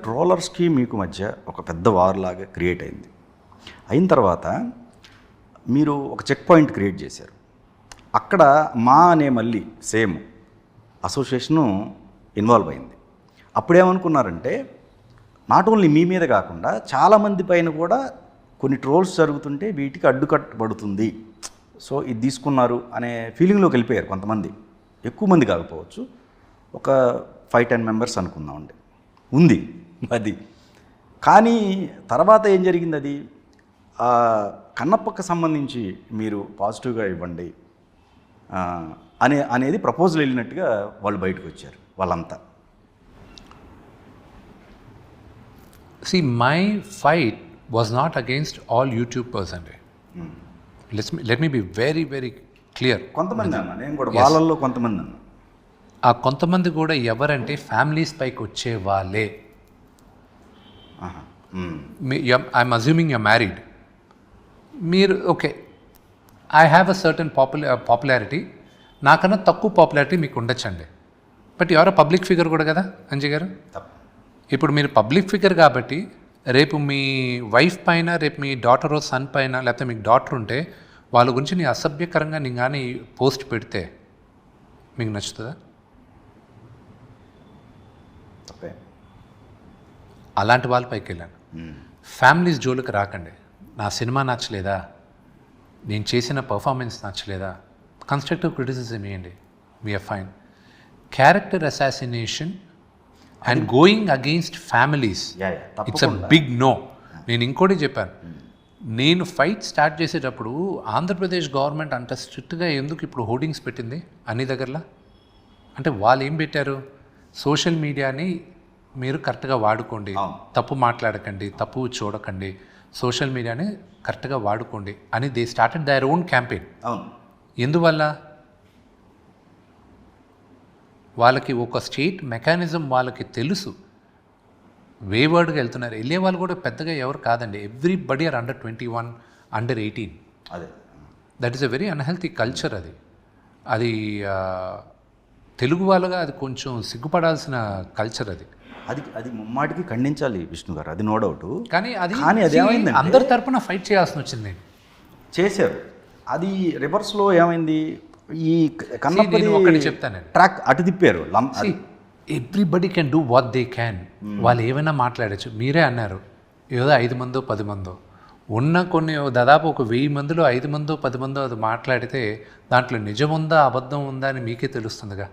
ట్రోలర్స్కి మీకు మధ్య ఒక పెద్ద వార్ లాగా క్రియేట్ అయింది. అయిన తర్వాత మీరు ఒక చెక్ పాయింట్ క్రియేట్ చేశారు. అక్కడ మా అనే మళ్ళీ సేమ్ అసోసియేషను ఇన్వాల్వ్ అయింది. అప్పుడేమనుకున్నారంటే నాట్ ఓన్లీ మీ మీద కాకుండా చాలామంది పైన కూడా కొన్ని ట్రోల్స్ జరుగుతుంటే వీటికి అడ్డుకట్టబడుతుంది, సో ఇది తీసుకున్నారు అనే ఫీలింగ్లోకి వెళ్ళిపోయారు కొంతమంది. ఎక్కువ మంది కాకపోవచ్చు, ఒక 5-10 మెంబర్స్ అనుకుందామండి ఉంది అది. కానీ తర్వాత ఏం జరిగింది, అది కన్నప్పకు సంబంధించి మీరు పాజిటివ్గా ఇవ్వండి అనేది ప్రపోజల్ వెళ్ళినట్టుగా వాళ్ళు బయటకు వచ్చారు వాళ్ళంతా. See, my fight was not against all YouTubers అండి. Let me be very, very clear. కొంతమంది అన్న, నేను కూడా వాళ్ళల్లో కొంతమంది అన్న. ఆ కొంతమంది కూడా ఎవరంటే ఫ్యామిలీస్ పైకి వచ్చే వాళ్ళే. I'm assuming you married. మీరు okay, I have a certain popularity, నాకన్నా తక్కువ పాపులారిటీ మీకు ఉండొచ్చండి. బట్ ఎవరో పబ్లిక్ ఫిగర్ కూడా కదా అంజయ్ గారు. ఇప్పుడు మీరు పబ్లిక్ ఫిగర్ కాబట్టి రేపు మీ వైఫ్ పైన, రేపు మీ డాటర్ సన్ పైన, లేకపోతే మీకు డాటర్ ఉంటే వాళ్ళ గురించి నీ అసభ్యకరంగా నీ కానీ పోస్ట్ పెడితే మీకు నచ్చుతుందా? అలాంటి వాళ్ళ పైకి వెళ్ళాను. ఫ్యామిలీస్ జోలికి రాకండి. నా సినిమా నచ్చలేదా, నేను చేసిన పర్ఫార్మెన్స్ నచ్చలేదా, కన్స్ట్రక్టివ్ క్రిటిసిజం ఇవ్వండి, we're fine. Character assassination and going against families, it's a big no. నేను ఇంకోటి చెప్పాను, నేను ఫైట్ స్టార్ట్ చేసేటప్పుడు ఆంధ్రప్రదేశ్ గవర్నమెంట్ అంత స్ట్రిక్ట్గా ఎందుకు ఇప్పుడు హోర్డింగ్స్ పెట్టింది అన్ని దగ్గరలా అంటే వాళ్ళు ఏం పెట్టారు, సోషల్ మీడియాని మీరు కరెక్ట్గా వాడుకోండి, తప్పు మాట్లాడకండి, తప్పు చూడకండి, సోషల్ మీడియాని కరెక్ట్గా వాడుకోండి అని they started their own campaign. ఎందువల్ల? వాళ్ళకి ఒక స్టేట్ మెకానిజం వాళ్ళకి తెలుసు. వేవర్డ్గా వెళ్తున్నారు, వెళ్ళే వాళ్ళు కూడా పెద్దగా ఎవరు కాదండి. Everybody are under 21, under 18. అదే that is a very unhealthy culture. అది తెలుగు వాళ్ళగా అది కొంచెం సిగ్గుపడాల్సిన కల్చర్. అది ముమ్మాటికి ఖండించాలి విష్ణు గారు, అది నో డౌట్. కానీ అది అందరి తరపున ఫైట్ చేయాల్సి వచ్చింది. చేశారు. అది రివర్స్లో ఏమైంది, ఈ కన్నప్ప ఒకటి చెప్తాను, ట్రాక్ అటు తిప్పారు. Everybody can do what they can. వాళ్ళు ఏమైనా మాట్లాడచ్చు. మీరే అన్నారు ఏదో 5 మందో 10 మందో ఉన్న కొన్ని దాదాపు ఒక 1000 మందిలో 5 మందో 10 మందో అది మాట్లాడితే దాంట్లో నిజం ఉందా అబద్ధం ఉందా అని మీకే తెలుస్తుందిగా.